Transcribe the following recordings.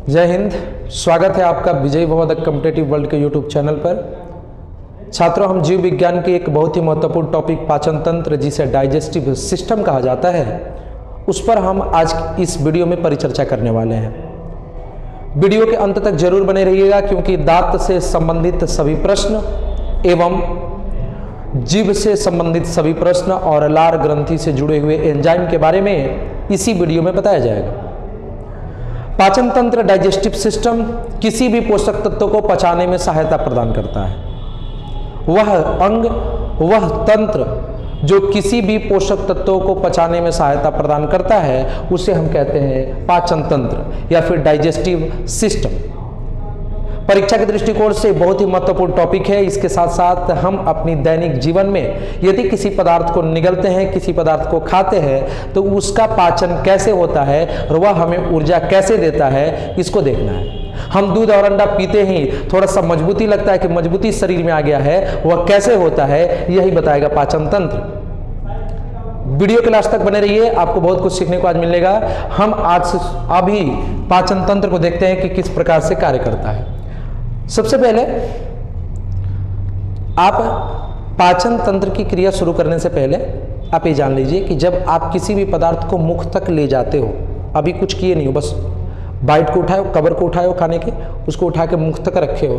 जय हिंद। स्वागत है आपका विजय भव द कॉम्पिटिटिव वर्ल्ड के यूट्यूब चैनल पर। छात्रों, हम जीव विज्ञान के एक बहुत ही महत्वपूर्ण टॉपिक पाचन तंत्र, जिसे डाइजेस्टिव सिस्टम कहा जाता है, उस पर हम आज इस वीडियो में परिचर्चा करने वाले हैं। वीडियो के अंत तक जरूर बने रहिएगा, क्योंकि दांत से संबंधित सभी प्रश्न एवं जीभ से संबंधित सभी प्रश्न और लार ग्रंथि से जुड़े हुए एंजाइम के बारे में इसी वीडियो में बताया जाएगा। पाचन तंत्र, डाइजेस्टिव सिस्टम किसी भी पोषक तत्व को पचाने में सहायता प्रदान करता है। वह अंग, वह तंत्र जो किसी भी पोषक तत्वों को पचाने में सहायता प्रदान करता है, उसे हम कहते हैं पाचन तंत्र या फिर डाइजेस्टिव सिस्टम। परीक्षा के दृष्टिकोण से बहुत ही महत्वपूर्ण टॉपिक है। इसके साथ साथ हम अपनी दैनिक जीवन में यदि किसी पदार्थ को निगलते हैं, किसी पदार्थ को खाते हैं, तो उसका पाचन कैसे होता है और वह हमें ऊर्जा कैसे देता है, इसको देखना है। हम दूध और अंडा पीते ही थोड़ा सा मजबूती लगता है कि मजबूती शरीर में आ गया है, वह कैसे होता है, यही बताएगा पाचन तंत्र। वीडियो के लास्ट तक बने रहिए, आपको बहुत कुछ सीखने को आज मिलेगा। हम आज से अभी पाचन तंत्र को देखते हैं कि किस प्रकार से कार्य करता है। सबसे पहले आप पाचन तंत्र की क्रिया शुरू करने से पहले आप ये जान लीजिए कि जब आप किसी भी पदार्थ को मुख तक ले जाते हो, अभी कुछ किए नहीं हो, बस बाइट को उठाए हो, कवर को उठाए हो खाने के, उसको उठा के मुख तक रखे हो,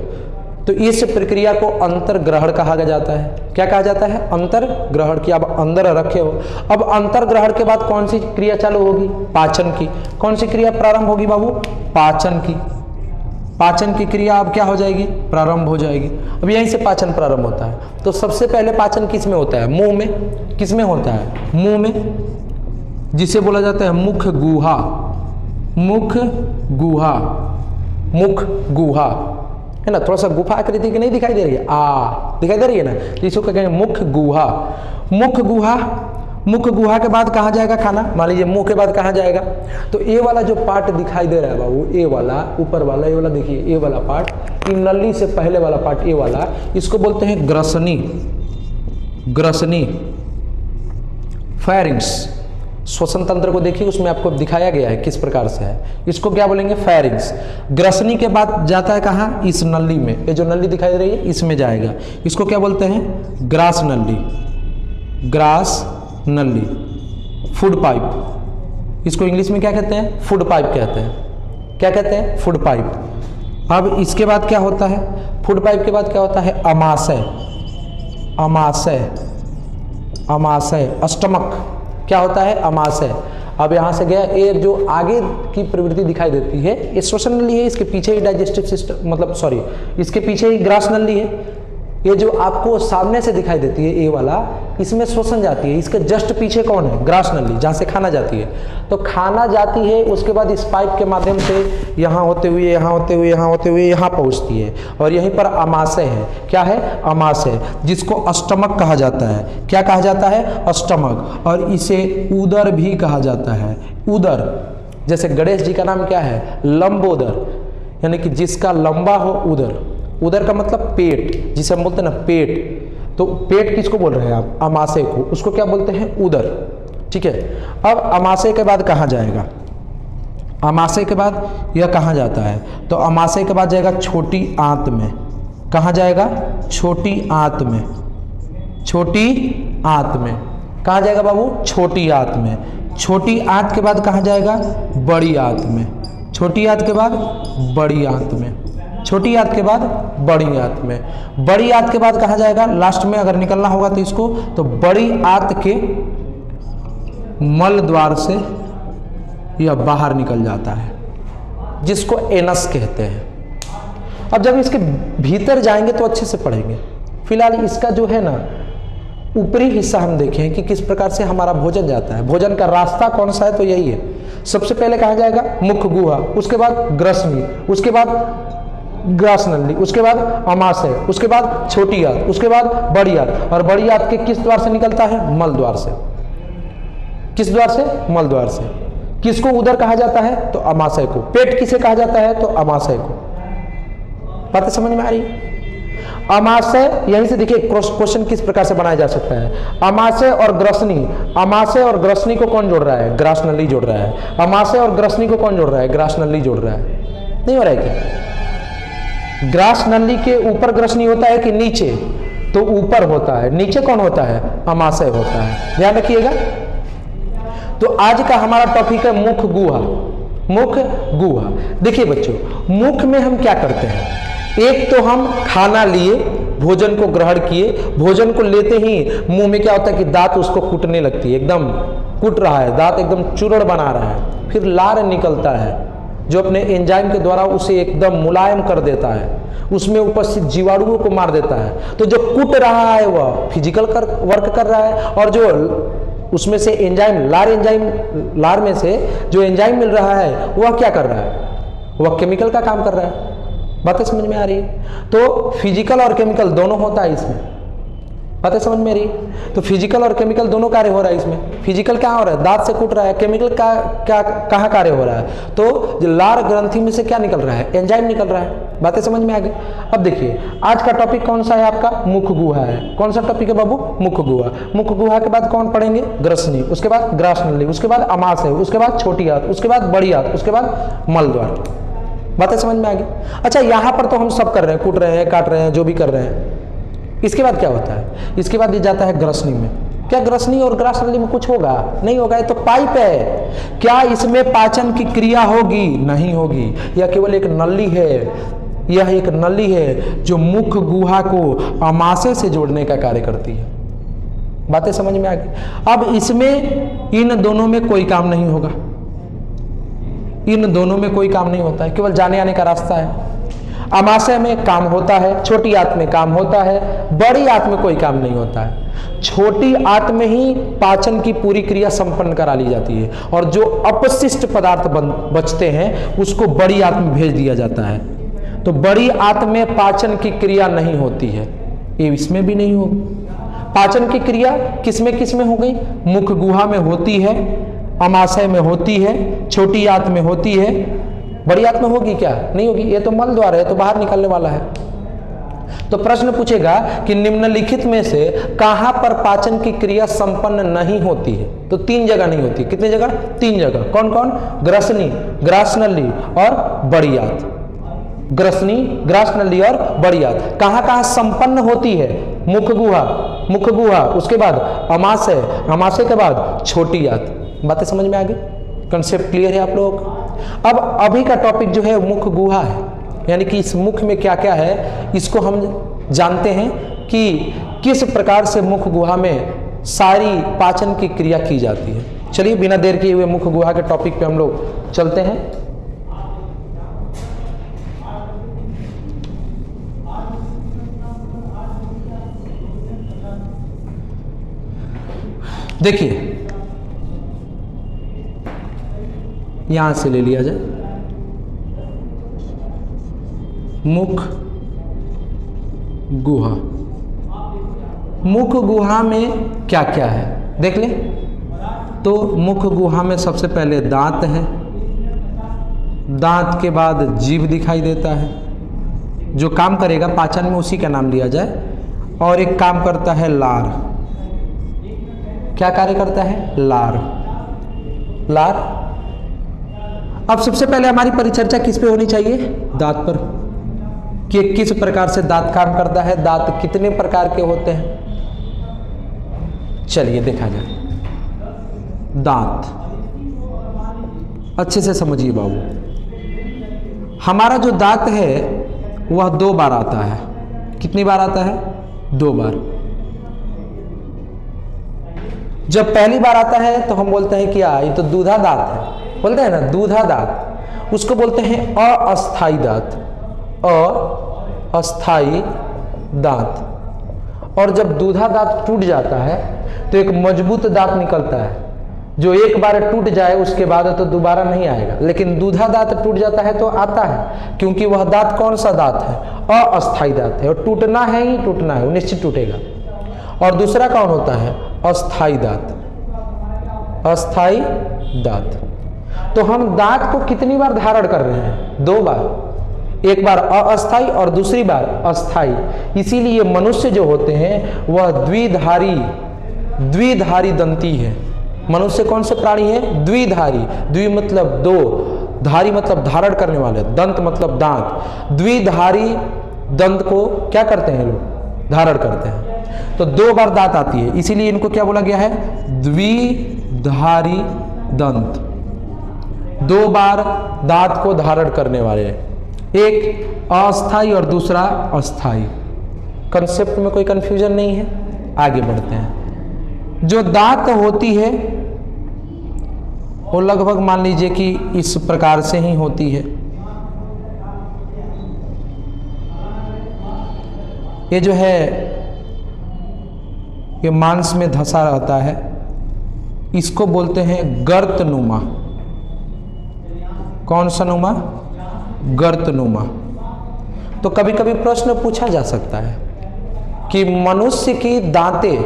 तो इस प्रक्रिया को अंतर्ग्रहण कहा जाता है। क्या कहा जाता है? अंतर्ग्रहण की। आप अंदर रखे हो। अब अंतर्ग्रहण के बाद कौन सी क्रिया चालू होगी? पाचन की। कौन सी क्रिया प्रारंभ होगी बाबू? पाचन की। पाचन की क्रिया अब क्या हो जाएगी? प्रारंभ हो जाएगी। अब यहीं से पाचन प्रारंभ होता है। तो सबसे पहले पाचन किस में होता है? मुंह में। किस में होता है? मुंह में, जिसे बोला जाता है मुख गुहा। मुख गुहा, मुख गुहा है ना। थोड़ा सा गुफा आकृति की नहीं दिखाई दे रही है? दिखाई दे रही है ना, जिसको कहेंगे मुख गुहा। मुख गुहा, मुख गुहा के बाद कहाँ जाएगा खाना? मान लीजिए मुंह के बाद कहाँ जाएगा? तो ये वाला जो पार्ट दिखाई दे रहा है बाबू, ये वाला ऊपर वाला, ये वाला देखिए, ये वाला पार्ट, इन नली से पहले वाला पार्ट, ये वाला, इसको बोलते हैं ग्रसनी। ग्रसनी, फेरिंग्स। श्वसन तंत्र को देखिए, उसमें आपको दिखाया गया है किस प्रकार से है। इसको क्या बोलेंगे? फेरिंग्स। ग्रसनी के बाद जाता है कहाँ? इस नली में। ये जो नली दिखाई दे रही है, इसमें जाएगा। इसको क्या बोलते हैं? ग्रास नली। ग्रास नली, फूड पाइप। इसको इंग्लिश में क्या कहते हैं? फूड पाइप कहते हैं। क्या कहते हैं? Food pipe. अब इसके बाद क्या होता है? फूड पाइप के बाद क्या होता है? अमाशय। अमाशय, अमाशय, स्टमक। क्या होता है? अमाशय। अब यहाँ से गया, ये जो आगे की प्रवृत्ति दिखाई देती है, ये श्वसन नली है। इसके पीछे ही डाइजेस्टिव सिस्टम, मतलब सॉरी, इसके पीछे ही ग्रास नली है। ये जो आपको सामने से दिखाई देती है, ये वाला, इसमें श्वसन जाती है। इसके जस्ट पीछे कौन है? ग्रास नली, जहाँ से खाना जाती है। तो खाना जाती है, उसके बाद इस पाइप के माध्यम से यहाँ होते हुए, यहाँ होते हुए, यहाँ होते हुए, यहाँ पहुँचती है, और यहीं पर अमाशय है। क्या है? अमाशय, जिसको स्टमक कहा जाता है। क्या कहा जाता है? स्टमक। और इसे उदर भी कहा जाता है। उदर, जैसे गणेश जी का नाम क्या है? लंबोदर, यानी कि जिसका लंबा हो उदर। उदर का मतलब पेट, जिसे हम बोलते हैं ना पेट। तो पेट किसको बोल रहे हैं आप? अमाशय को। उसको क्या बोलते हैं? उदर। ठीक है। अब अमाशय के बाद कहाँ जाएगा? अमाशय के बाद यह कहाँ जाता है? तो अमाशय के बाद जाएगा छोटी आंत में। कहाँ जाएगा? छोटी आंत में। छोटी आंत में कहाँ जाएगा बाबू? छोटी आंत में। छोटी आंत के बाद कहाँ जाएगा? बड़ी आंत में। छोटी आंत के बाद बड़ी आंत में। छोटी आंत के बाद बड़ी आंत में। बड़ी आंत के बाद कहाँ जाएगा? लास्ट में अगर निकलना होगा तो इसको, तो बड़ी आंत के मल द्वार से यह बाहर निकल जाता है, जिसको एनस कहते हैं। अब जब इसके भीतर जाएंगे तो अच्छे से पढ़ेंगे। फिलहाल इसका जो है ना ऊपरी हिस्सा हम देखें कि किस प्रकार से हमारा भोजन जाता है। भोजन का रास्ता कौन सा है? तो यही है। सबसे पहले कहाँ जाएगा? मुख गुहा, उसके बाद ग्रसनी, उसके बाद ग्रास नली, उसके बाद अमाशय, उसके बाद छोटी आंत, उसके बाद बड़ी आंत। और बड़ी आंत के किस द्वार से निकलता है? मल द्वार से। किस द्वार से? मल द्वार से। किसको उदर कहा जाता है? तो अमाशय को। पेट किसे कहा जाता है? तो अमाशय को। बातें समझ में आ रही है? अमाशय, यहीं से देखिए क्वेश्चन किस प्रकार से बनाया जा सकता है। अमाशय और ग्रसनी, अमाशय और ग्रसनी को कौन जोड़ रहा है? ग्रास नली जोड़ रहा है। अमाशय और ग्रसनी को कौन जोड़ रहा है? ग्रास नली जोड़ रहा है। नहीं हो रहा है क्या? ग्रास नली के ऊपर ग्रसनी होता है कि नीचे? तो ऊपर होता है। नीचे कौन होता है? अमाशय होता है, ध्यान रखिएगा। तो आज का हमारा टॉपिक है मुख गुहा। मुख गुहा। देखिए बच्चों, मुख में हम क्या करते हैं? एक तो हम खाना लिए, भोजन को ग्रहण किए, भोजन को लेते ही मुंह में क्या होता है कि दांत उसको कूटने लगती है, एकदम कूट रहा है, दांत एकदम चूर्ण बना रहा है। फिर लार निकलता है जो अपने एंजाइम के द्वारा उसे एकदम मुलायम कर देता है, उसमें उपस्थित जीवाणुओं को मार देता है। तो जो कूट रहा है वह फिजिकल वर्क कर रहा है, और जो उसमें से एंजाइम, लार में से जो एंजाइम मिल रहा है वह क्या कर रहा है? वह केमिकल का काम कर रहा है। बातें समझ में आ रही है? तो फिजिकल और केमिकल दोनों होता है इसमें। बातें समझ में आ रही है? तो फिजिकल और केमिकल दोनों कार्य हो रहा है इसमें। फिजिकल क्या हो रहा है? दांत से कूट रहा है। केमिकल का क्या कहाँ कार्य हो रहा है? तो लार ग्रंथि में से क्या निकल रहा है? एंजाइम निकल रहा है। बातें समझ में आ गई? अब देखिए, आज का टॉपिक कौन सा है आपका? मुख गुहा है। कौन सा टॉपिक है बाबू? मुख गुहा। मुख गुहा के बाद कौन पढ़ेंगे? ग्रसनी, उसके बाद ग्रास नली, उसके बाद अमाशय, उसके बाद छोटी आंत, उसके बाद बड़ी आंत, उसके बाद मलद्वार। बातें समझ में आ गई? अच्छा, यहां पर तो हम सब कर रहे हैं, कूट रहे हैं, काट रहे हैं, जो भी कर रहे हैं। इसके बाद क्या होता है? इसके बाद ये जाता है ग्रसनी में। क्या ग्रसनी और ग्रास नली में कुछ होगा? नहीं होगा, ये तो पाइप है। क्या इसमें पाचन की क्रिया होगी? नहीं होगी। यह केवल एक नली है। यह एक नली है जो मुख गुहा को अमाशय से जोड़ने का कार्य करती है। बातें समझ में आ गई? अब इसमें इन दोनों में कोई काम नहीं होगा। इन दोनों में कोई काम नहीं होता है, केवल जाने आने का रास्ता है। अमाशय में काम होता है, छोटी आंत में काम होता है, बड़ी आंत में कोई काम नहीं होता है। छोटी आंत में ही पाचन की पूरी क्रिया संपन्न करा ली जाती है, और जो अपशिष्ट पदार्थ बचते हैं उसको बड़ी आंत में भेज दिया जाता है। तो बड़ी आंत में पाचन की क्रिया नहीं होती है, ये इसमें भी नहीं होगी। पाचन की क्रिया किसमें हो गई? मुख गुहा में होती है, अमाशय में होती है, छोटी आंत में होती है। बड़ी आंत में होगी क्या? नहीं होगी। ये तो मल द्वार है, तो बाहर निकलने वाला है। तो प्रश्न पूछेगा कि निम्नलिखित में से कहां पर पाचन की क्रिया संपन्न नहीं होती है? तो 3 जगह नहीं होती। कितनी जगह? 3 जगह। कौन कौन? ग्रसनी, ग्रास नली और बड़ी आंत। ग्रसनी, ग्रास नली और बड़ी आंत कहां संपन्न होती है? मुख गुहा, उसके बाद अमाशय, अमाशय के बाद छोटी आंत। बातें समझ में आ गई? कंसेप्ट क्लियर है आप लोग? अब अभी का टॉपिक जो है मुख गुहा है, यानी कि इस मुख में क्या क्या है इसको हम जानते हैं कि किस प्रकार से मुख गुहा में सारी पाचन की क्रिया की जाती है। चलिए बिना देर किए हुए मुख गुहा के टॉपिक पे हम लोग चलते हैं। देखिए, यहां से ले लिया जाए मुख गुहा। मुख गुहा में क्या क्या है देख ले। तो मुख गुहा में सबसे पहले दांत है, दांत के बाद जीभ दिखाई देता है, जो काम करेगा पाचन में उसी का नाम लिया जाए। और एक काम करता है लार। क्या कार्य करता है? लार। अब सबसे पहले हमारी परिचर्चा किस पे होनी चाहिए? दांत पर, कि किस प्रकार से दांत काम करता है, दांत कितने प्रकार के होते हैं। चलिए देखा जाए। दांत अच्छे से समझिए बाबू। हमारा जो दांत है वह 2 बार आता है। कितनी बार आता है? 2 बार। जब पहली बार आता है तो हम बोलते हैं क्या? ये तो दूधा दांत है, बोलते हैं ना, दूधा दांत। उसको बोलते हैं अस्थाई दांत। अस्थाई दांत। और जब दूधा दांत टूट जाता है तो एक मजबूत दांत निकलता है, जो एक बार टूट जाए उसके बाद तो दोबारा नहीं आएगा। लेकिन दूधा दांत टूट जाता है तो आता है, क्योंकि वह दांत कौन सा दांत है? अस्थाई दांत है, और टूटना है ही टूटना है, वो निश्चित टूटेगा। और दूसरा कौन होता है? अस्थाई दांत। अस्थाई दांत। तो हम दांत को कितनी बार धारण कर रहे हैं? 2 बार। एक बार अस्थाई और दूसरी बार अस्थाई। इसीलिए मनुष्य जो होते हैं वह द्विधारी दंती है। मनुष्य कौन से प्राणी है? द्विधारी। द्वि मतलब 2, धारी मतलब धारण करने वाले, दंत मतलब दांत, द्विधारी दंत को क्या करते हैं लोग, धारण करते हैं। तो 2 बार दांत आती है, इसीलिए इनको क्या बोला गया है, द्विधारी दंत, 2 बार दांत को धारण करने वाले, एक अस्थाई और दूसरा अस्थाई। कंसेप्ट में कोई कंफ्यूजन नहीं है, आगे बढ़ते हैं। जो दांत होती है वो लगभग मान लीजिए कि इस प्रकार से ही होती है। ये जो है ये मांस में धंसा रहता है, इसको बोलते हैं गर्तनुमा। कौन सा नुमा, गर्तनुमा। तो कभी कभी प्रश्न पूछा जा सकता है कि मनुष्य की दांतें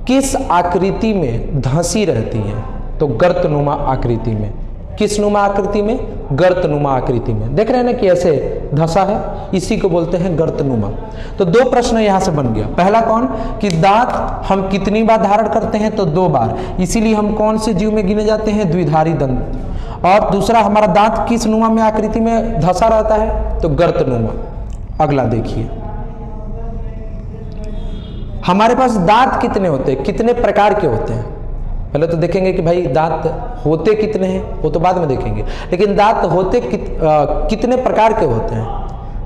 किस आकृति में धंसी रहती हैं, तो गर्तनुमा आकृति में। किस नुमा आकृति में, गर्तनुमा आकृति में। देख रहे हैं ना कि ऐसे धंसा है, इसी को बोलते हैं गर्तनुमा। तो 2 प्रश्न यहां से बन गया। पहला कौन कि दांत हम कितनी बार धारण करते हैं, तो 2 बार, इसीलिए हम कौन से जीव में गिने जाते हैं, द्विधारी दंत। और दूसरा हमारा दांत किस नुमा में आकृति में धंसा रहता है, तो गर्तनुमा। अगला देखिए, हमारे पास दांत कितने होते हैं, कितने प्रकार के होते हैं। पहले तो देखेंगे कि भाई दांत होते कितने हैं, वो तो बाद में देखेंगे, लेकिन दांत होते कितने प्रकार के होते हैं,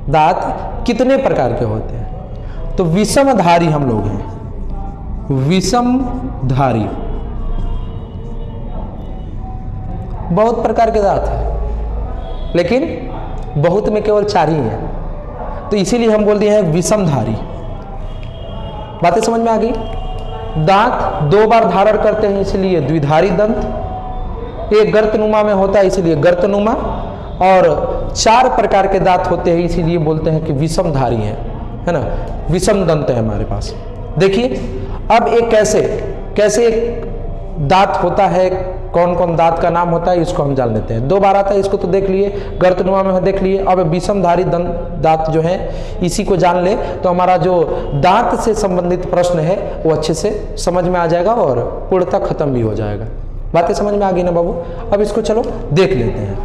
दांत कितने प्रकार के होते हैं। तो विषमधारी हम लोग हैं, विषमधारी। बहुत प्रकार के दांत हैं, लेकिन बहुत में केवल 4 ही हैं, तो इसीलिए हम बोल दिए हैं विषमधारी। बातें समझ में आ गई। दांत 2 बार धारण करते हैं, इसलिए द्विधारी दंत। एक गर्तनुमा में होता है, इसलिए गर्तनुमा। और 4 प्रकार के दांत होते हैं, इसीलिए बोलते हैं कि विषमधारी है ना, विषम दंत है हमारे पास। देखिए अब एक कैसे दांत होता है, कौन कौन दांत का नाम होता है, इसको हम जान लेते हैं। 2 बार आता है, इसको तो देख लिए, गर्तनुमा में देख लिए। अब विषमधारी दांत जो है, इसी को जान ले तो हमारा जो दांत से संबंधित प्रश्न है वो अच्छे से समझ में आ जाएगा और पूर्णतः खत्म भी हो जाएगा। बातें समझ में आ गई ना बाबू। अब इसको चलो देख लेते हैं।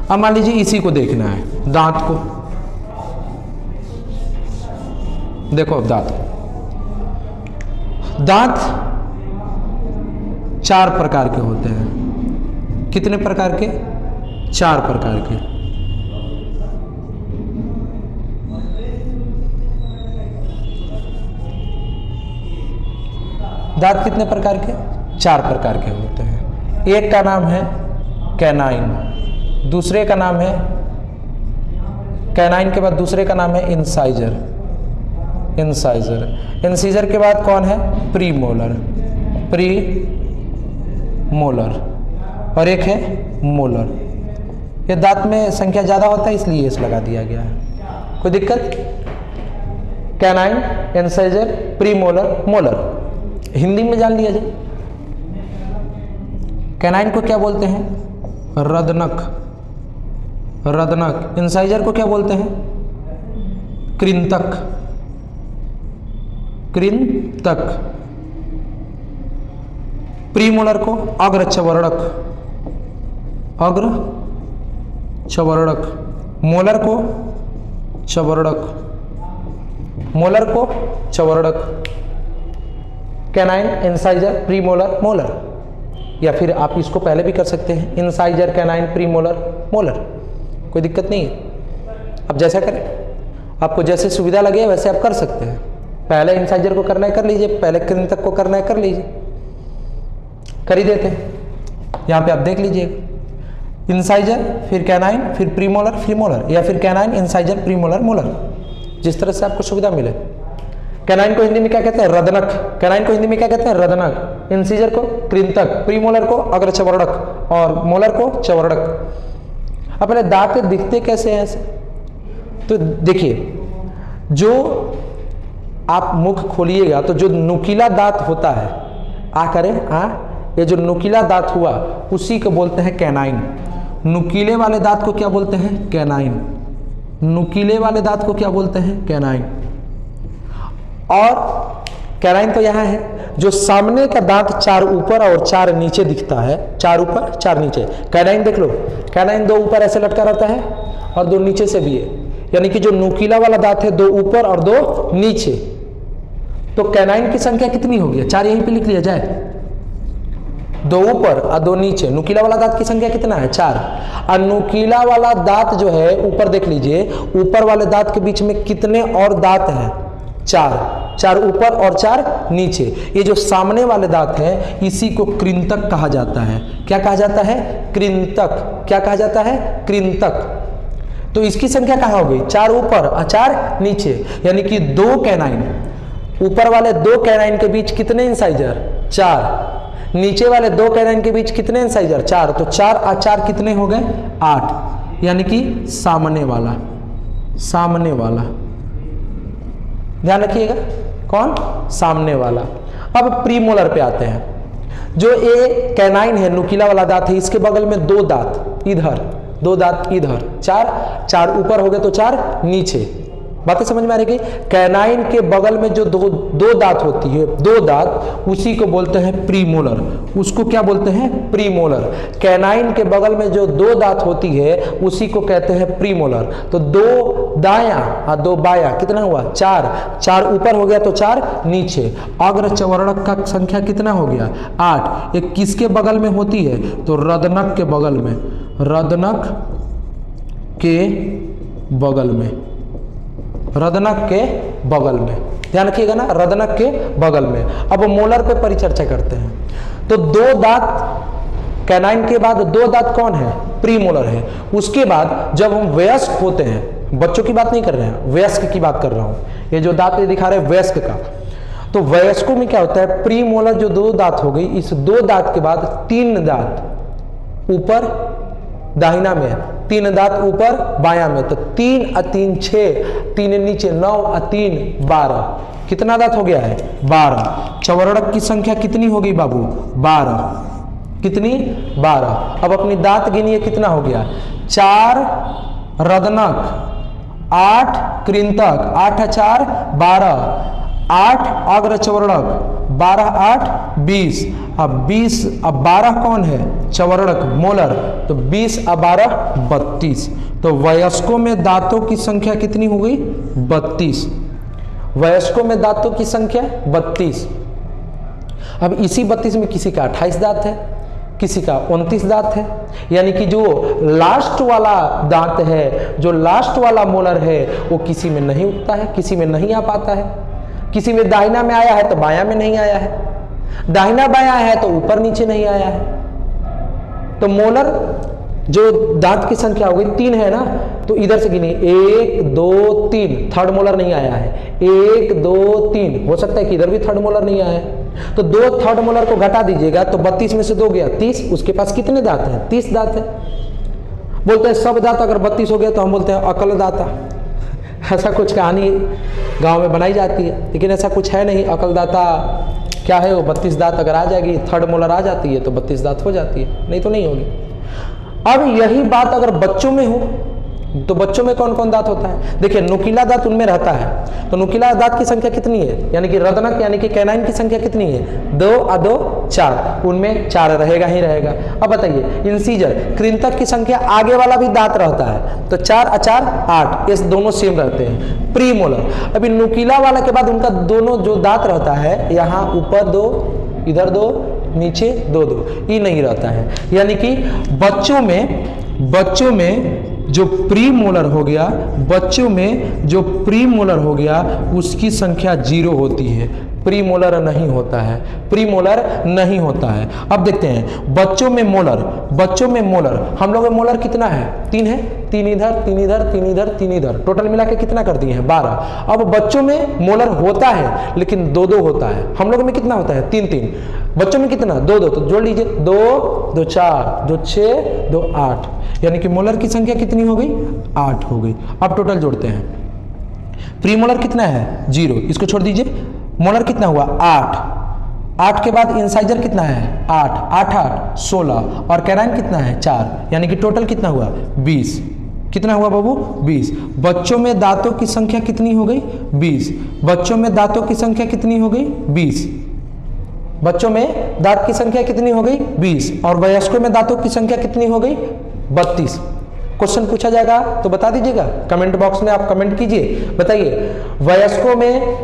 अब मान लीजिए इसी को देखना है, दांत को। देखो दांत 4 प्रकार के होते हैं। कितने प्रकार के, 4 प्रकार के। दांत कितने प्रकार के, 4 प्रकार के होते हैं। एक का नाम है कैनाइन, दूसरे का नाम है, कैनाइन के बाद दूसरे का नाम है इंसाइजर। इंसाइजर के बाद कौन है, प्रीमोलर, मोलर, और एक है मोलर। ये दांत में संख्या ज़्यादा होता है, इसलिए इस लगा दिया गया है। कोई दिक्कत। Canine, incisor, premolar, molar, Hindi में जान लिया जाए। कैनाइन को क्या बोलते हैं, रदनक। इंसाइजर को क्या बोलते हैं, कृंतक। प्रीमोलर को अग्रचवर्णक, मोलर को चवर्णक। Canine, incisor, premolar, molar. या फिर आप इसको पहले भी कर सकते हैं, इंसाइजर, कैनाइन, प्रीमोलर, मोलर। कोई दिक्कत नहीं है, आप जैसा करें, आपको जैसे सुविधा लगे वैसे आप कर सकते हैं। पहले इंसाइजर को करना है कर लीजिए, पहले कृंतक को करना है कर लीजिए, कर ही देते हैं। यहाँ पे आप देख लीजिएगा, इंसाइजर फिर कैनाइन फिर प्रीमोलर फिर मोलर, या फिर कैनाइन, इंसाइजर, प्रीमोलर, मोलर, जिस तरह से आपको सुविधा मिले। कैनाइन को हिंदी में क्या कहते हैं, रदनक। इंसाइजर को कृंतक, प्रीमोलर को अग्रचवर्णक और मोलर को चवर्णक। अब पहले दांत दिखते कैसे हैं ऐसे, तो देखिए, जो आप मुख खोलिएगा तो जो नुकीला दांत होता है, ये जो नुकीला दांत हुआ उसी को बोलते हैं कैनाइन। नुकीले वाले दांत को क्या बोलते हैं, कैनाइन। और कैनाइन तो यहाँ है, जो सामने का दांत 4 ऊपर और 4 नीचे दिखता है, 4 ऊपर 4 नीचे। कैनाइन देख लो, कैनाइन 2 ऊपर ऐसे लटका रहता है और 2 नीचे से भी है, यानी कि जो नुकीला वाला दांत है 2 ऊपर और 2 नीचे। तो कैनाइन की संख्या कितनी होगी? 4 यहीं पे लिख लिया जाए, 2 ऊपर और 2 नीचे। नुकीला वाला दांत की संख्या कितना है? 4। और नुकीला वाला दांत जो है ऊपर देख लीजिए, ऊपर वाले दांत के बीच में कितने और दांत हैं? 4 ऊपर और 4 नीचे। ये जो सामने वाले दांत हैं इसी को कृंतक कहा जाता है। क्या कहा जाता है? कृंतक। क्या कहा जाता है? कृंतक। तो इसकी संख्या कहाँ हो गई? 4 ऊपर और 4 नीचे, यानी कि 2 कैनाइन, ऊपर वाले 2 कैनाइन के बीच कितने इंसाइजर? 4। नीचे वाले 2 कैनाइन के बीच कितने इंसाइजर? 4। तो 4 और 4 कितने हो गए? 8, यानी कि सामने वाला, सामने वाला। ध्यान रखिएगा, कौन? सामने वाला। अब प्रीमोलर पे आते हैं। जो ए कैनाइन है, नुकीला वाला दांत है, इसके बगल में 2 दांत इधर, 2 दांत इधर, 4 ऊपर हो गए तो 4 नीचे। बातें समझ में आ रही? कैनाइन के बगल में जो दो दांत होती है, 2 दांत, उसी को बोलते हैं प्रीमोलर। उसको क्या बोलते हैं? प्रीमोलर। कैनाइन के बगल में जो 2 दांत होती है उसी को कहते हैं प्रीमोलर। तो 2 दाया और 2 बाया, कितना हुआ? 4 ऊपर हो गया तो 4 नीचे। अग्र चवर्णक का संख्या कितना हो गया? 8। ये किसके बगल में होती है? तो रदनक के बगल में, रदनक के बगल में, रदनक के बगल में। ध्यान रखिएगा ना, रदनक के बगल में। अब मोलर पे परिचर्चा करते हैं। तो 2 दांत कैनाइन के बाद 2 दांत कौन है? प्रीमोलर है। उसके बाद जब हम वयस्क होते हैं, बच्चों की बात नहीं कर रहे हैं, वयस्क की बात कर रहा हूं। ये जो दांत दिखा रहे हैं वयस्क का, तो वयस्कों में क्या होता है? प्रीमोलर जो 2 दांत हो गई, इस 2 दांत के बाद 3 दांत ऊपर दाहिना में, 3 दांत ऊपर बायां में। तो 3 और 3 6, 3 नीचे 9 और 3 12। कितना दांत हो गया है? 12। चवर्णक की संख्या कितनी होगी बाबू? 12। कितनी? 12। अब अपनी दांत गिनिए, कितना हो गया? 4 रदनक, 8 कृंतक, 8 और 4 12, 8 अग्र चवर्णक, 12 8 20। अब 20 अब 12 कौन है? चवर्णक, मोलर। तो 20 और 12 32। तो वयस्कों में दांतों की संख्या कितनी हो गई? 32। वयस्कों में दांतों की संख्या 32। अब इसी 32 में किसी का 28 दांत है, किसी का 29 दांत है, यानी कि जो लास्ट वाला दांत है, जो लास्ट वाला मोलर है, वो किसी में नहीं उठता है, किसी में नहीं आ पाता है। किसी में दाहिना में आया है तो बायां में नहीं आया है, दाहिना बायां है तो ऊपर नीचे नहीं आया है। तो मोलर जो दांत की संख्या हो गई 3 है ना, तो इधर से गिनिए 1 2 3, थर्ड मोलर नहीं आया है। 1 2 3, हो सकता है कि इधर भी थर्ड मोलर नहीं आया है। तो 2 थर्ड मोलर को घटा दीजिएगा तो 32 में से 2 गया 30। उसके पास कितने दांत हैं? 30 दांत है। बोलते हैं सब दांत अगर 32 हो गया तो हम बोलते हैं अकल दाता। ऐसा कुछ कहानी गांव में बनाई जाती है, लेकिन ऐसा कुछ है नहीं। अकलदाता क्या है? वो 32 दांत अगर आ जाएगी, थर्ड मोलर आ जाती है तो 32 दांत हो जाती है, नहीं तो नहीं होगी। अब यही बात अगर बच्चों में हो तो बच्चों में कौन कौन दांत होता है? देखिए, नुकीला दांत उनमें रहता है। तो नुकीला दांत की संख्या कितनी है? यानी कि रदनक यानी कि कैनाइन की संख्या कितनी है? 2 और 2 4। उनमें 4 रहेगा ही रहेगा। अब बताइए, इंसीजर कृंतक की संख्या, आगे वाला भी दांत रहता है तो 4 और 4 8, ये दोनों सेम रहते हैं। प्रीमोलर। अभी नुकीला वाला के बाद उनका दोनों जो दांत रहता है, यहाँ ऊपर 2 इधर 2 नीचे 2 2, ये नहीं रहता है। यानी कि बच्चों में जो प्रीमोलर हो गया, बच्चों में जो प्रीमोलर हो गया उसकी संख्या 0 होती है, प्रीमोलर नहीं होता है, प्रीमोलर नहीं होता है। अब देखते हैं बच्चों में मोलर, बच्चों में मोलर, हम लोग में मोलर कितना है? 3 है, 3 इधर 3 इधर 3 इधर 3 इधर, टोटल मिला के कितना कर दिए हैं? 12। अब बच्चों में मोलर होता है लेकिन 2 2 होता है, हम लोग में कितना होता है? 3 3। बच्चों में कितना? 2 2, तो जोड़ लीजिए, 2 2 4 2 6 2 8, यानी कि मोलर की संख्या कितनी हो गई? 8 हो गई। अब टोटल जोड़ते हैं। प्रीमोलर कितना है? 0, इसको छोड़ दीजिए। मोलर कितना हुआ? 8। 8 के बाद इंसाइजर कितना है? 8 8 8 16, और कैनाइन कितना है? 4, यानी कि टोटल कितना हुआ? 20। कितना हुआ बाबू? 20। बच्चों में दांतों की संख्या कितनी हो गई? 20। बच्चों में दांतों की संख्या कितनी हो गई? 20। बच्चों में दांत की संख्या कितनी हो गई 20 और वयस्कों में दांतों की संख्या कितनी हो गई 32। क्वेश्चन पूछा जाएगा तो बता दीजिएगा, कमेंट बॉक्स में आप कमेंट कीजिए, बताइए वयस्कों में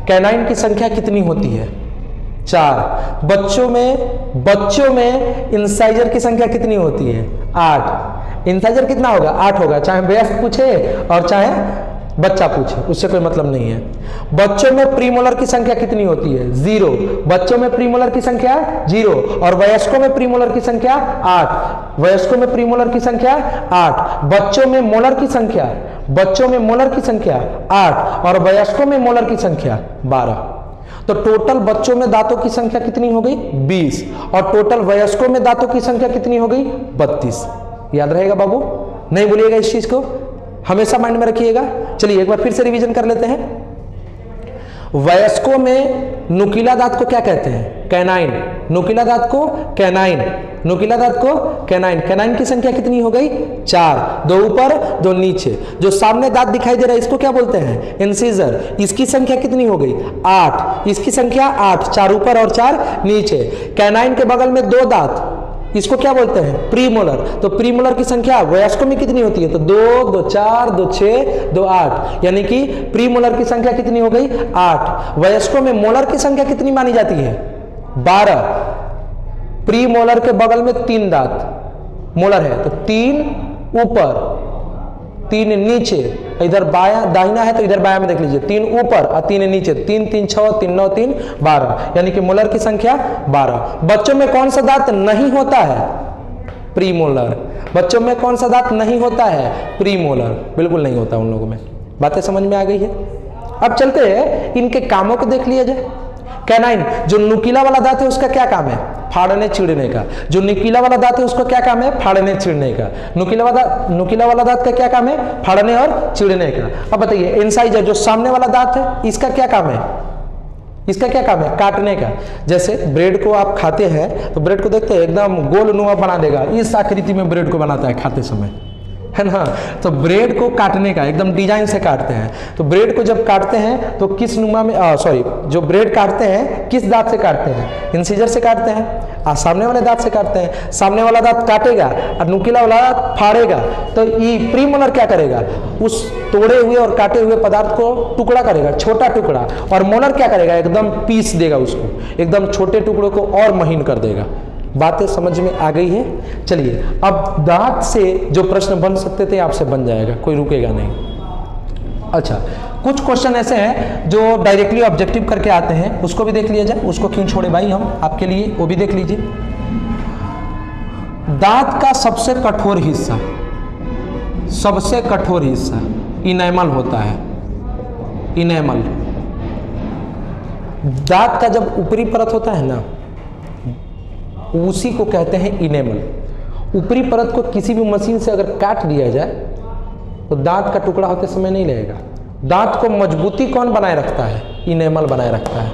कैनाइन की संख्या कितनी होती है 4। बच्चों में इंसाइजर की संख्या कितनी होती है 8। इंसाइजर कितना होगा 8 होगा, चाहे वयस्क पूछे और चाहे बच्चा पूछे, उससे कोई मतलब नहीं है। बच्चों में प्रीमोलर की संख्या कितनी होती है 0। बच्चों में प्रीमोलर की संख्या 0 और वयस्कों में प्रीमोलर की संख्या 8। वयस्कों में प्रीमोलर की संख्या 8। बच्चों में मोलर की संख्या 8 और वयस्कों में मोलर की संख्या 12। तो टोटल बच्चों में दांतों की संख्या कितनी हो गई 20 और टोटल वयस्कों में दांतों की संख्या कितनी हो गई 32। याद रहेगा बाबू, नहीं भूलिएगा इस चीज को, हमेशा माइंड में रखिएगा। चलिए एक बार फिर से रिवीजन कर लेते हैं। वयस्कों में नुकीला दांत को क्या कहते हैं कैनाइन। नुकीला दांत को कैनाइन, कैनाइन की संख्या कितनी हो गई 4, 2 ऊपर 2 नीचे। जो सामने दांत दिखाई दे रहा है इसको क्या बोलते हैं इंसिजर। इसकी संख्या कितनी हो गई 8, इसकी संख्या 8, 4 ऊपर और 4 नीचे। कैनाइन के बगल में 2 दांत, इसको क्या बोलते हैं प्रीमोलर। तो प्रीमोलर की संख्या वयस्कों में कितनी होती है तो 2, 2 4, 2 6, 2 8, यानी कि प्रीमोलर की संख्या कितनी हो गई 8। वयस्कों में मोलर की संख्या कितनी मानी जाती है 12। प्रीमोलर के बगल में 3 दांत मोलर है तो 3 ऊपर 3 नीचे, इधर बायां दाहिना है तो इधर बायां में देख लीजिए 3 ऊपर और 3 नीचे, 3 3 6 3 9 3 12, यानी कि मोलर की संख्या 12। बच्चों में कौन सा दांत नहीं होता है प्रीमोलर। बच्चों में कौन सा दांत नहीं होता है प्रीमोलर, बिल्कुल नहीं होता उन लोगों में। बातें समझ में आ गई है। अब चलते हैं इनके कामों को देख लिया जाए। कैनाइन जो नुकीला वाला दांत है उसका क्या काम है फाड़ने चिड़ने का। जो नुकीला वाला दांत है उसका क्या काम है फाड़ने चिड़ने का। नुकीला वाला दांत का क्या काम है फाड़ने और चिड़ने का। अब बताइए इंसाइजर जो सामने वाला दांत है इसका क्या काम है, इसका क्या काम है काटने का। जैसे ब्रेड को आप खाते हैं तो ब्रेड को देखते हैं एकदम गोल नुमा बना देगा, इस आकृति में ब्रेड को बनाता है खाते समय, है ना। तो ब्रेड को काटने का एकदम डिजाइन से काटते हैं। तो ब्रेड को जब काटते हैं तो किस नुमा में जो ब्रेड काटते हैं किस दांत से काटते हैं इंसिजर से काटते हैं और सामने वाले दांत से काटते हैं। सामने वाला दांत काटेगा और नुकीला वाला दांत फाड़ेगा। तो ये प्रीमोलर क्या करेगा उस तोड़े हुए और काटे हुए पदार्थ को टुकड़ा करेगा, छोटा टुकड़ा, और मोलर क्या करेगा एकदम पीस देगा उसको, एकदम छोटे टुकड़ों को और महीन कर देगा। बातें समझ में आ गई है। चलिए अब दांत से जो प्रश्न बन सकते थे आपसे बन जाएगा, कोई रुकेगा नहीं। अच्छा कुछ क्वेश्चन ऐसे हैं जो डायरेक्टली ऑब्जेक्टिव करके आते हैं, उसको भी देख लिया जाए। उसको क्यों छोड़े भाई हम आपके लिए, वो भी देख लीजिए। दांत का सबसे कठोर हिस्सा इनेमल होता है। इनेमल दांत का जब ऊपरी परत होता है ना उसी को कहते हैं इनेमल। ऊपरी परत को किसी भी मशीन से अगर काट दिया जाए तो दांत का टुकड़ा होते समय नहीं लगेगा। दांत को मजबूती कौन बनाए रखता है इनेमल बनाए रखता है।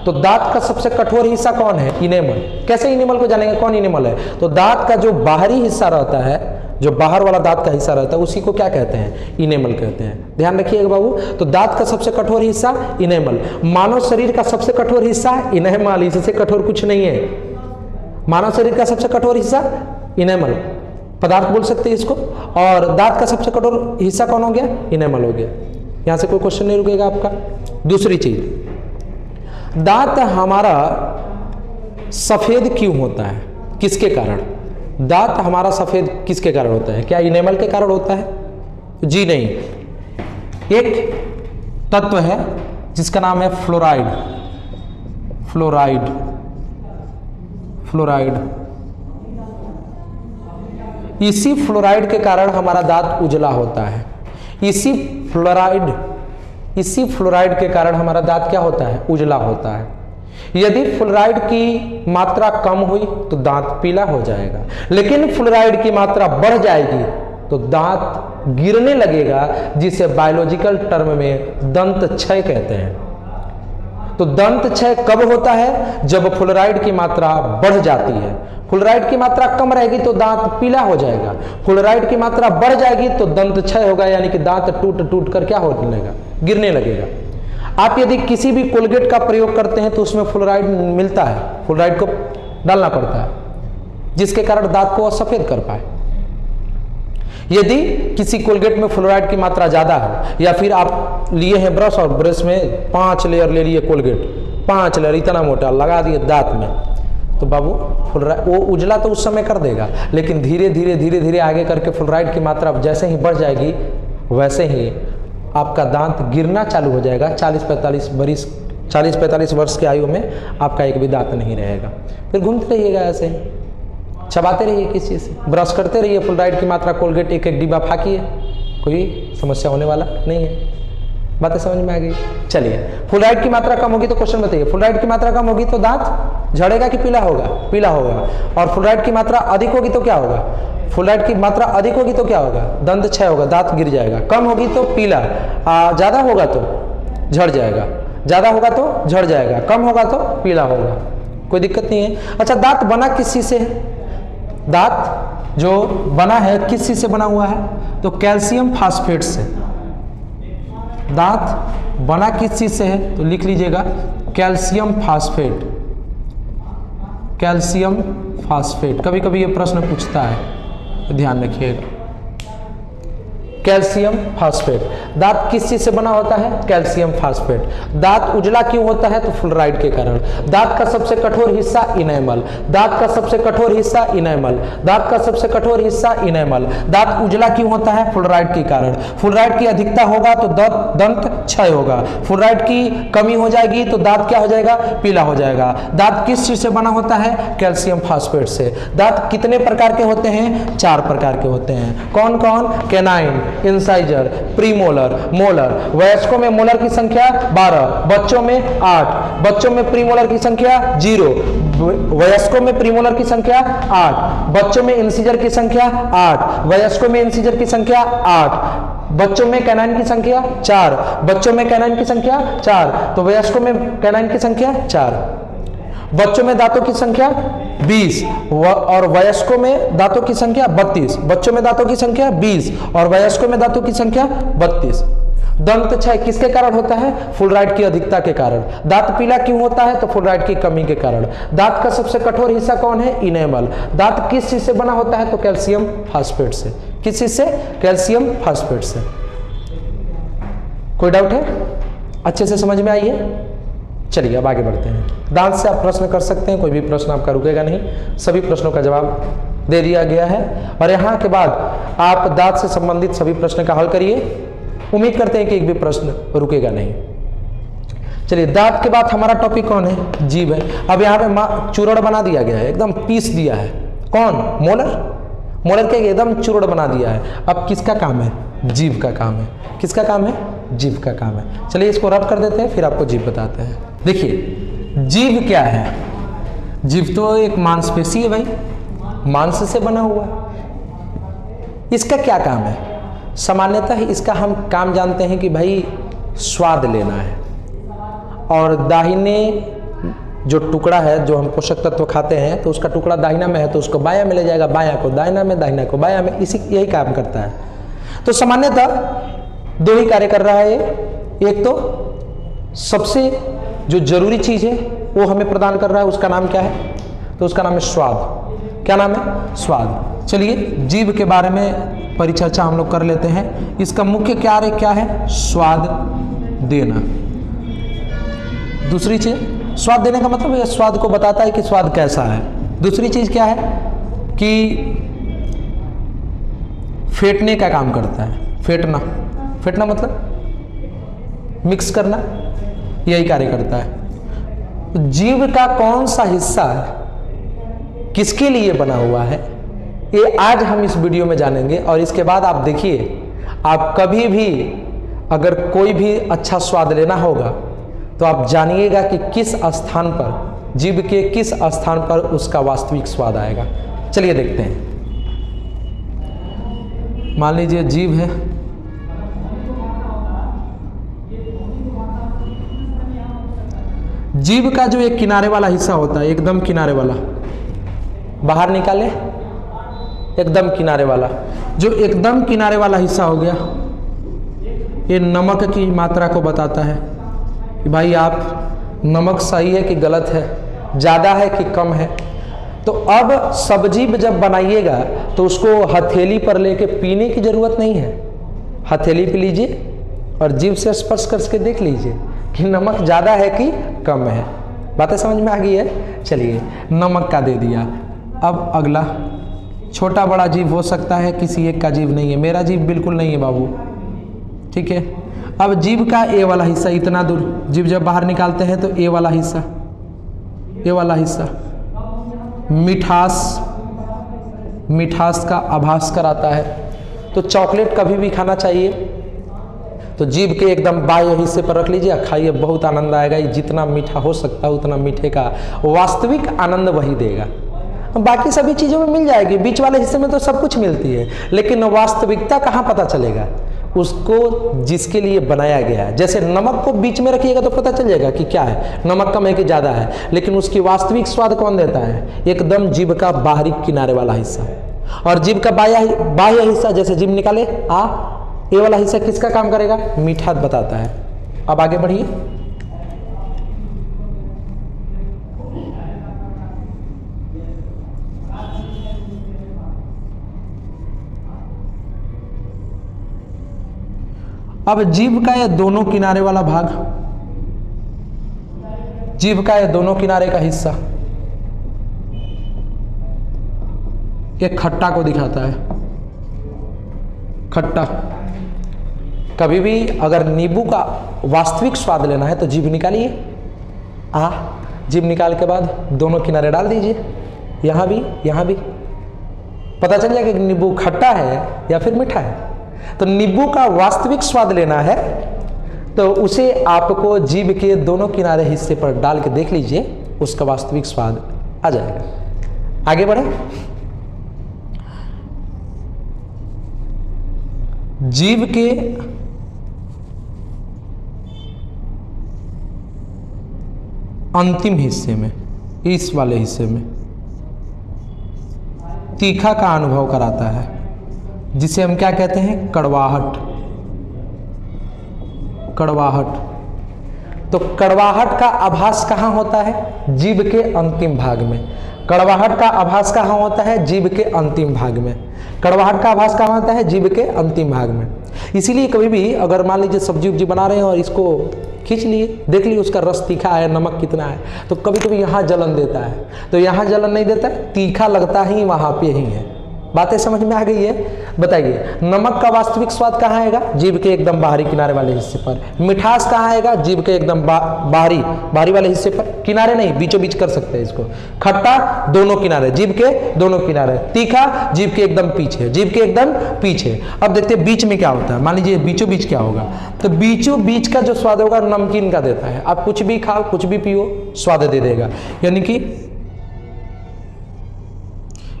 तो दांत का सबसे कठोर हिस्सा कौन है इनेमल। कैसे इनेमल को जानेंगे कौन इनेमल है। तो दांत का जो बाहरी हिस्सा रहता है, जो बाहर वाला दांत का हिस्सा रहता है उसी को क्या कहते हैं इनेमल कहते हैं। ध्यान रखिएगा बाबू। तो दांत का सबसे कठोर हिस्सा इनेमल। मानव शरीर का सबसे कठोर हिस्सा इनेमल, इससे कठोर कुछ नहीं है। मानव शरीर का सबसे कठोर हिस्सा इनेमल, पदार्थ बोल सकते हैं इसको। और दांत का सबसे कठोर हिस्सा कौन हो गया इनेमल हो गया। यहां से कोई क्वेश्चन नहीं रुकेगा आपका। दूसरी चीज, दांत हमारा सफेद क्यों होता है, किसके कारण। दांत हमारा सफेद किसके कारण होता है, क्या इनेमल के कारण होता है। जी नहीं, एक तत्व है जिसका नाम है फ्लोराइड। इसी फ्लोराइड के कारण हमारा दांत उजला होता है। इसी फ्लोराइड के कारण हमारा दांत क्या होता है उजला होता है। यदि फ्लोराइड की मात्रा कम हुई तो दांत पीला हो जाएगा, लेकिन फ्लोराइड की मात्रा बढ़ जाएगी तो दांत गिरने लगेगा, जिसे बायोलॉजिकल टर्म में दंत क्षय कहते हैं। तो दंत क्षय कब होता है, जब फ्लोराइड की मात्रा बढ़ जाती है। फ्लोराइड की मात्रा कम रहेगी तो दांत पीला हो जाएगा, फ्लोराइड की मात्रा बढ़ जाएगी तो दंत क्षय होगा, यानी कि दांत टूट टूट कर क्या होने लगेगा गिरने लगेगा। आप यदि किसी भी कोलगेट का प्रयोग करते हैं तो उसमें फ्लोराइड मिलता है, फ्लोराइड को डालना पड़ता है, जिसके कारण दांत को सफेद कर पाए। यदि किसी कोलगेट में फ्लोराइड की मात्रा ज्यादा है, या फिर आप लिए हैं ब्रश और ब्रश में 5 लेयर ले लिए कोलगेट, 5 लेयर इतना मोटा लगा दिए दांत में, तो बाबू फ्लोराइड वो उजला तो उस समय कर देगा, लेकिन धीरे धीरे धीरे धीरे आगे करके फ्लोराइड की मात्रा जैसे ही बढ़ जाएगी वैसे ही आपका दांत गिरना चालू हो जाएगा। 40-45 वर्ष की आयु में आपका एक भी दांत नहीं रहेगा। फिर घूमते रहिएगा ऐसे, चबाते रहिए किस चीज़ से, ब्रश करते रहिए, फ्लोराइड की मात्रा कोलगेट एक डिब्बा फाँकिए, कोई समस्या होने वाला नहीं है। बातें समझ में आ गई? चलिए, फ्लोराइड की मात्रा कम होगी तो क्वेश्चन बताइए, फ्लोराइड की मात्रा कम होगी तो दांत झड़ेगा कि पीला होगा? पीला होगा। और फ्लोराइड की मात्रा अधिक होगी तो क्या होगा? फ्लोराइड की मात्रा अधिक होगी तो क्या होगा? दंत क्षय होगा, दांत गिर जाएगा। कम होगी तो पीला, ज़्यादा होगा तो झड़ जाएगा, ज़्यादा होगा तो झड़ जाएगा, कम होगा तो पीला होगा। कोई दिक्कत नहीं है। अच्छा, दांत बना किस चीज़ से है? दांत जो बना है किस चीज़ से बना हुआ है? तो कैल्शियम फास्फेट से। दांत बना किस चीज़ से है? तो लिख लीजिएगा कैल्शियम फास्फेट। कैल्शियम फास्फेट, कभी कभी ये प्रश्न पूछता है, तो ध्यान रखिएगा। Calcium phosphate. दांत किस चीज से बना होता है? Calcium phosphate. दांत उजला क्यों होता है? तो फ्लोराइड के कारण। दांत का सबसे कठोर हिस्सा इनेमल। दांत का सबसे कठोर हिस्सा इनेमल। दांत का सबसे कठोर हिस्सा इनेमल। दांत उजला क्यों होता है? फ्लोराइड के कारण। फ्लोराइड की अधिकता होगा तो दंत क्षय होगा, फ्लोराइड की कमी हो जाएगी तो दांत क्या हो जाएगा? पीला हो जाएगा। दांत किस चीज से बना होता है? कैल्शियम फास्फेट से। दांत कितने प्रकार के होते हैं? 4 प्रकार के होते हैं। कौन कौन? Canine, incisor, premolar, molar. वयस्कों में मोलर की संख्या 12, बच्चों में 8। बच्चों में प्रीमोलर की संख्या 0, वयस्कों में प्रीमोलर की संख्या 8। बच्चों में इंसिजर की संख्या 8, वयस्कों में इंसिजर की संख्या 8। बच्चों में कैनाइन की संख्या 4, बच्चों में कैनाइन की संख्या 4, तो वयस्कों में कैनाइन की संख्या 4। बच्चों में दांतों की संख्या 20 और वयस्कों में दांतों की संख्या 32। बच्चों में दांतों की संख्या 20 और वयस्कों में दांतों की संख्या 32। दंत क्षय किसके कारण होता है? फ्लोराइड की अधिकता के कारण। दांत पीला क्यों होता है? तो फ्लोराइड की कमी के कारण। दांत का सबसे कठोर हिस्सा कौन है? इनेमल। दांत किस चीज से बना होता है? तो कैल्शियम फास्फेट से। किस चीज से? कैल्शियम फास्फेट से। कोई डाउट है? अच्छे से समझ में आई है? चलिए अब आगे बढ़ते हैं। दांत से आप प्रश्न कर सकते हैं, कोई भी प्रश्न आपका रुकेगा नहीं, सभी प्रश्नों का जवाब दे दिया गया है। और यहाँ के बाद आप दांत से संबंधित सभी प्रश्न का हल करिए। उम्मीद करते हैं कि एक भी प्रश्न रुकेगा नहीं। चलिए, दांत के बाद हमारा टॉपिक कौन है? जीभ है। अब यहाँ पे चूर्ण बना दिया गया है, एकदम पीस दिया है। कौन? मोलर। मोलर के एकदम चूर्ण बना दिया है। अब किसका काम है? जीभ का काम है। किसका काम है? जीभ का काम है। चलिए इसको रब कर देते हैं, फिर आपको जीभ बताते हैं। देखिए, जीभ क्या है? जीभ तो एक मांसपेशी है भाई, मांस से बना हुआ है। इसका क्या काम है? सामान्यतः इसका हम काम जानते हैं कि भाई स्वाद लेना है, और दाहिने जो टुकड़ा है जो हम पोषक तत्व खाते हैं, तो उसका टुकड़ा दाहिना में है तो उसको बायां में ले जाएगा, बायां को दाहिना में, दाहिना को बायां में, यही काम करता है। तो सामान्यतः 2 ही कार्य कर रहा है ये। एक तो सबसे जो जरूरी चीज है वो हमें प्रदान कर रहा है, उसका नाम क्या है? तो उसका नाम है स्वाद। क्या नाम है? स्वाद। चलिए, जीभ के बारे में परिचर्चा हम लोग कर लेते हैं। इसका मुख्य कार्य क्या है? स्वाद देना। दूसरी चीज, स्वाद देने का मतलब यह स्वाद को बताता है कि स्वाद कैसा है। दूसरी चीज क्या है? कि फेंटने का काम करता है। फेंटना, फेंटना मतलब मिक्स करना, यही कार्य करता है। जीभ का कौन सा हिस्सा है, किसके लिए बना हुआ है, ये आज हम इस वीडियो में जानेंगे। और इसके बाद आप देखिए, आप कभी भी अगर कोई भी अच्छा स्वाद लेना होगा तो आप जानिएगा कि किस स्थान पर, जीभ के किस स्थान पर उसका वास्तविक स्वाद आएगा। चलिए देखते हैं। मान लीजिए जीभ है, जीभ का जो एक किनारे वाला हिस्सा होता है, एकदम किनारे वाला, बाहर निकाले, एकदम किनारे वाला, जो एकदम किनारे वाला हिस्सा हो गया, ये नमक की मात्रा को बताता है। कि भाई आप नमक सही है कि गलत है, ज़्यादा है कि कम है। तो अब सब्जी जब बनाइएगा तो उसको हथेली पर लेके पीने की ज़रूरत नहीं है। हथेली पे लीजिए और जीभ से स्पर्श करके देख लीजिए कि नमक ज़्यादा है कि कम है। बातें समझ में आ गई है? चलिए, नमक का दे दिया। अब अगला, छोटा बड़ा जीभ हो सकता है, किसी एक का जीभ नहीं है। मेरा जीभ बिल्कुल नहीं है बाबू, ठीक है। अब जीभ का ए वाला हिस्सा इतना दूर, जीभ जब बाहर निकालते हैं तो ए वाला हिस्सा, ये वाला हिस्सा मिठास का आभास कराता है। तो चॉकलेट कभी भी खाना चाहिए तो जीभ के एकदम बाएं हिस्से पर रख लीजिए, खाइए, बहुत आनंद आएगा। ये जितना मीठा हो सकता है उतना मीठे का वास्तविक आनंद वही देगा। बाकी सभी चीज़ों में मिल जाएगी, बीच वाले हिस्से में तो सब कुछ मिलती है, लेकिन वास्तविकता कहाँ पता चलेगा? उसको जिसके लिए बनाया गया है। जैसे नमक को बीच में रखिएगा तो पता चल जाएगा कि क्या है, नमक कम है कि ज़्यादा है, लेकिन उसकी वास्तविक स्वाद कौन देता है? एकदम जीभ का बाहरी किनारे वाला हिस्सा। और जीभ का बाह्य हिस्सा, जैसे जीभ निकाले ये वाला हिस्सा किसका काम करेगा? मीठा बताता है। अब आगे बढ़िए। अब जीभ का ये दोनों किनारे वाला भाग, जीभ का ये दोनों किनारे का हिस्सा, ये खट्टा को दिखाता है। खट्टा। कभी भी अगर नींबू का वास्तविक स्वाद लेना है तो जीभ निकालिए, जीभ निकाल के बाद दोनों किनारे डाल दीजिए, यहाँ भी पता चल जाएगा कि नींबू खट्टा है या फिर मीठा है। तो नींबू का वास्तविक स्वाद लेना है तो उसे आपको जीभ के दोनों किनारे हिस्से पर डाल के देख लीजिए, उसका वास्तविक स्वाद आ जाएगा। आगे बढ़े। जीभ के अंतिम हिस्से में, इस वाले हिस्से में तीखा का अनुभव कराता है, जिसे हम क्या कहते हैं? कड़वाहट। तो कड़वाहट का आभास कहाँ होता है? जीभ के अंतिम भाग में। कड़वाहट का आभास कहाँ होता है? जीभ के अंतिम भाग में। कड़वाहट का आभास कहाँ होता है? जीभ के अंतिम भाग में। इसीलिए कभी भी अगर मान लीजिए सब्जी उब्जी बना रहे हैं और इसको खींच लिए, देख लिए उसका रस तीखा है, नमक कितना है, तो कभी कभी यहाँ जलन देता है, तो यहाँ जलन नहीं देता, तीखा लगता ही वहाँ पे ही है। बातें समझ में आ गई है? बताइए, नमक का वास्तविक स्वाद कहाँ आएगा? जीभ के एकदम बाहरी किनारे वाले हिस्से पर। मिठास कहाँ आएगा? जीभ के एकदम बाहरी वाले हिस्से पर, किनारे नहीं, बीचों बीच कर सकते हैं इसको। खट्टा दोनों किनारे, जीभ के दोनों किनारे। तीखा जीभ के एकदम पीछे, जीभ के एकदम पीछे। अब देखते हैं बीच में क्या होता है। मान लीजिए बीचों बीच क्या होगा, तो बीचों बीच का जो स्वाद होगा नमकीन का देता है। आप कुछ भी खाओ, कुछ भी पियो, स्वाद दे देगा। यानी कि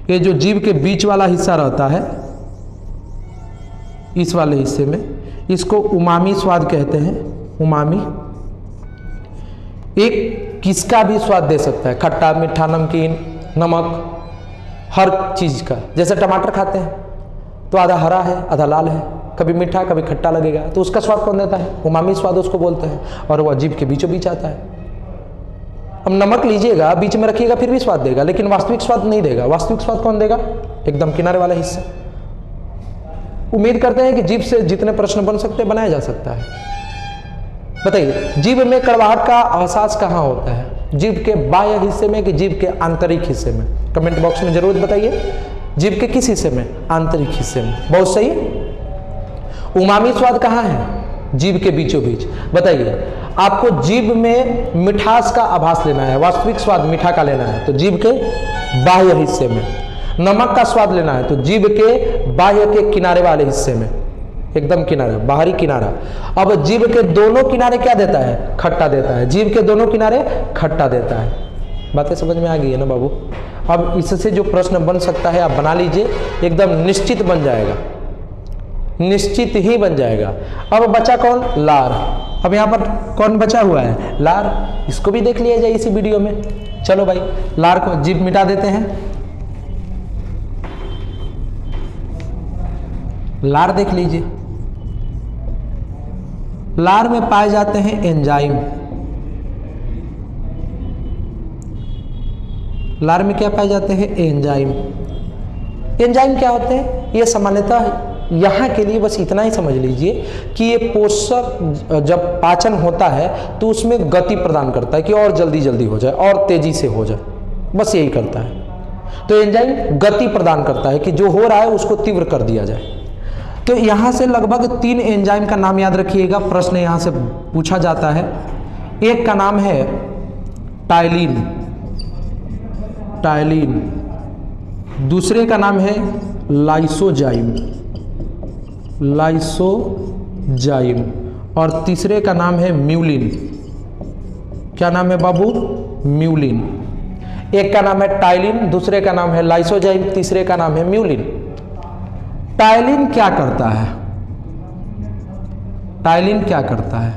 ये जो जीभ के बीच वाला हिस्सा रहता है, इस वाले हिस्से में, इसको उमामी स्वाद कहते हैं। उमामी एक किसका भी स्वाद दे सकता है, खट्टा, मीठा, नमकीन, नमक, हर चीज का। जैसे टमाटर खाते हैं तो आधा हरा है आधा लाल है, कभी मीठा कभी खट्टा लगेगा, तो उसका स्वाद कौन देता है? उमामी स्वाद उसको बोलते हैं, और वह जीभ के बीचों बीच आता है। अब नमक लीजिएगा, बीच में रखिएगा, फिर भी स्वाद देगा, लेकिन वास्तविक स्वाद नहीं देगा। वास्तविक स्वाद कौन देगा? एकदम किनारे वाला हिस्सा। उम्मीद करते हैं कि जीभ से जितने प्रश्न बन सकते हैं बनाया जा सकता है। बताइए, जीभ में कड़वाहट का एहसास कहाँ होता है? जीभ के बाह्य हिस्से में कि जीभ के आंतरिक हिस्से में? कमेंट बॉक्स में जरूर बताइए, जीभ के किस हिस्से में? आंतरिक हिस्से में। बहुत सही। उमामी स्वाद कहाँ है? जीभ के बीचों बीच। बताइए, आपको जीभ में मिठास का आभास लेना है, वास्तविक स्वाद मीठा का लेना है, तो जीभ के बाह्य हिस्से में। नमक का स्वाद लेना है तो जीभ के बाह्य के किनारे वाले हिस्से में, एकदम किनारे, बाहरी किनारा। अब जीभ के दोनों किनारे क्या देता है? खट्टा देता है। जीभ के दोनों किनारे खट्टा देता है। बातें समझ में आ गई है ना बाबू? अब इससे जो प्रश्न बन सकता है आप बना लीजिए, एकदम निश्चित बन जाएगा, निश्चित ही बन जाएगा। अब बचा कौन? लार। अब यहाँ पर कौन बचा हुआ है? लार। इसको भी देख लिया जाए इसी वीडियो में। चलो भाई, लार को जीभ मिटा देते हैं। लार देख लीजिए, लार में पाए जाते हैं एंजाइम। लार में क्या पाए जाते हैं? एंजाइम। एंजाइम क्या होते हैं? ये सामान्यतः यहाँ के लिए बस इतना ही समझ लीजिए कि ये पोषक जब पाचन होता है तो उसमें गति प्रदान करता है कि और जल्दी जल्दी हो जाए और तेजी से हो जाए, बस यही करता है। तो एंजाइम गति प्रदान करता है कि जो हो रहा है उसको तीव्र कर दिया जाए। तो यहाँ से लगभग 3 एंजाइम का नाम याद रखिएगा, प्रश्न यहाँ से पूछा जाता है। एक का नाम है टाइलिन, टाइलिन। दूसरे का नाम है लाइसोजाइम, लाइसोजाइम। और तीसरे का नाम है म्यूलिन। क्या नाम है बाबू? म्यूलिन। एक का नाम है टाइलिन, दूसरे का नाम है लाइसोजाइम, तीसरे का नाम है म्यूलिन। टाइलिन क्या करता है? टाइलिन क्या करता है?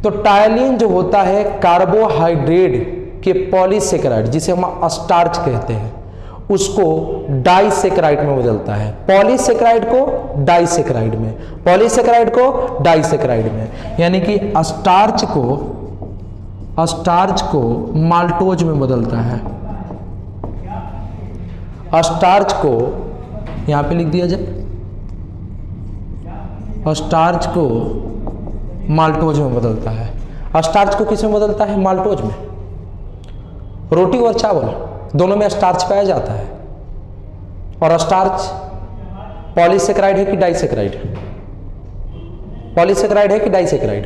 तो टाइलिन जो होता है कार्बोहाइड्रेट के पॉलीसेकेराइड, जिसे हम स्टार्च कहते हैं, उसको डाइसेकेराइड में बदलता है। पॉलीसेकेराइड को डाइसेकेराइड में, पॉलीसेकेराइड को डाइसेकेराइड में, यानी कि स्टार्च को माल्टोज में बदलता है। स्टार्च को यहां पे लिख दिया जाए, स्टार्च को माल्टोज में बदलता है। स्टार्च को किस में बदलता है? माल्टोज में। रोटी और चावल दोनों में स्टार्च पाया जाता है। और स्टार्च पॉलीसेकेराइड है कि डाइसेकेराइड? पॉलीसेकेराइड है कि डाइसेकेराइड?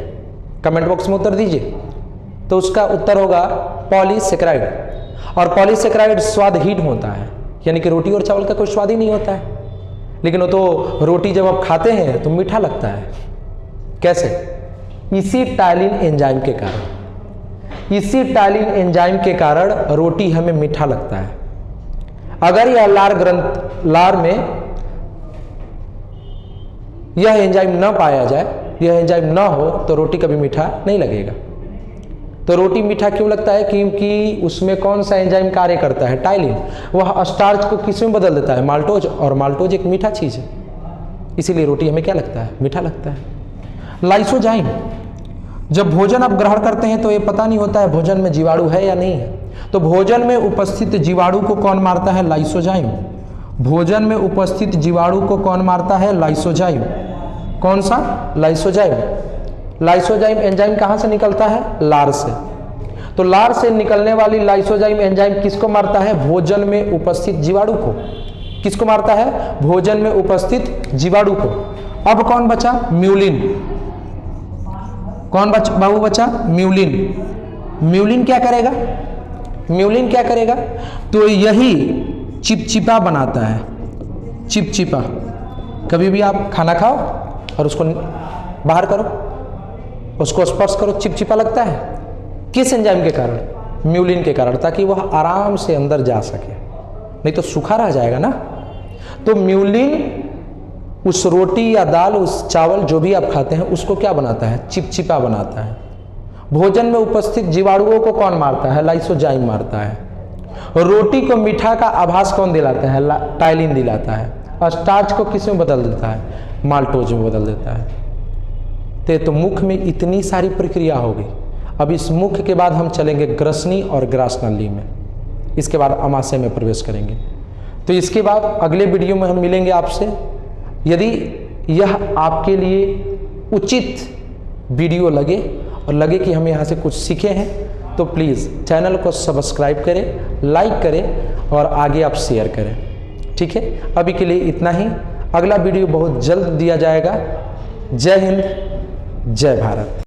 कमेंट बॉक्स में उत्तर दीजिए। तो उसका उत्तर होगा पॉलीसेकेराइड। और पॉलीसेकेराइड स्वादहीन होता है, यानी कि रोटी और चावल का कोई स्वाद ही नहीं होता है, लेकिन वो तो रोटी जब आप खाते हैं तो मीठा लगता है। कैसे? इसी टाइलिन एंजाइम के कारण, इसी टाइलिन एंजाइम के कारण रोटी हमें मीठा लगता है। अगर यह लार में यह एंजाइम न पाया जाए, यह एंजाइम न हो, तो रोटी कभी मीठा नहीं लगेगा। तो रोटी मीठा क्यों लगता है? क्योंकि उसमें कौन सा एंजाइम कार्य करता है? टाइलिन। वह स्टार्च को किस में बदल देता है? माल्टोज। और माल्टोज एक मीठा चीज है, इसीलिए रोटी हमें क्या लगता है? मीठा लगता है। लाइसोजाइम, जब भोजन आप ग्रहण करते हैं तो ये पता नहीं होता है भोजन में जीवाणु है या नहीं है। तो भोजन में उपस्थित जीवाणु को कौन मारता है? लाइसोजाइम। भोजन में उपस्थित जीवाणु को कौन मारता है? लाइसोजाइम। कौन सा? लाइसोजाइम। लाइसोजाइम एंजाइम कहां से निकलता है? लार से। तो लार से निकलने वाली लाइसोजाइम एंजाइम किसको मारता है? भोजन में उपस्थित जीवाणु को। किसको मारता है? भोजन में उपस्थित जीवाणु को। अब कौन बचा? म्यूलिन। कौन बाबू बचा? म्यूलिन। म्यूलिन क्या करेगा? म्यूलिन क्या करेगा? तो यही चिपचिपा बनाता है। चिपचिपा, कभी भी आप खाना खाओ और उसको बाहर करो, उसको स्पर्श करो, चिपचिपा लगता है। किस एंजाइम के कारण? म्यूलिन के कारण, ताकि वह आराम से अंदर जा सके, नहीं तो सूखा रह जाएगा ना। तो म्यूलिन उस रोटी या दाल, उस चावल जो भी आप खाते हैं, उसको क्या बनाता है? चिपचिपा बनाता है। भोजन में उपस्थित जीवाणुओं को कौन मारता है? लाइसोजाइम मारता है। रोटी को मीठा का आभास कौन दिलाता है? टाइलिन दिलाता है। स्टार्च को किस में बदल देता है? माल्टोज में बदल देता है। तो मुख में इतनी सारी प्रक्रिया होगी। अब इस मुख के बाद हम चलेंगे ग्रसनी और ग्रासनली में, इसके बाद अमाशय में प्रवेश करेंगे। तो इसके बाद अगले वीडियो में हम मिलेंगे आपसे। यदि यह आपके लिए उचित वीडियो लगे और लगे कि हम यहाँ से कुछ सीखे हैं, तो प्लीज़ चैनल को सब्सक्राइब करें, लाइक करें और आगे आप शेयर करें। ठीक है, अभी के लिए इतना ही। अगला वीडियो बहुत जल्द दिया जाएगा। जय हिंद, जय भारत।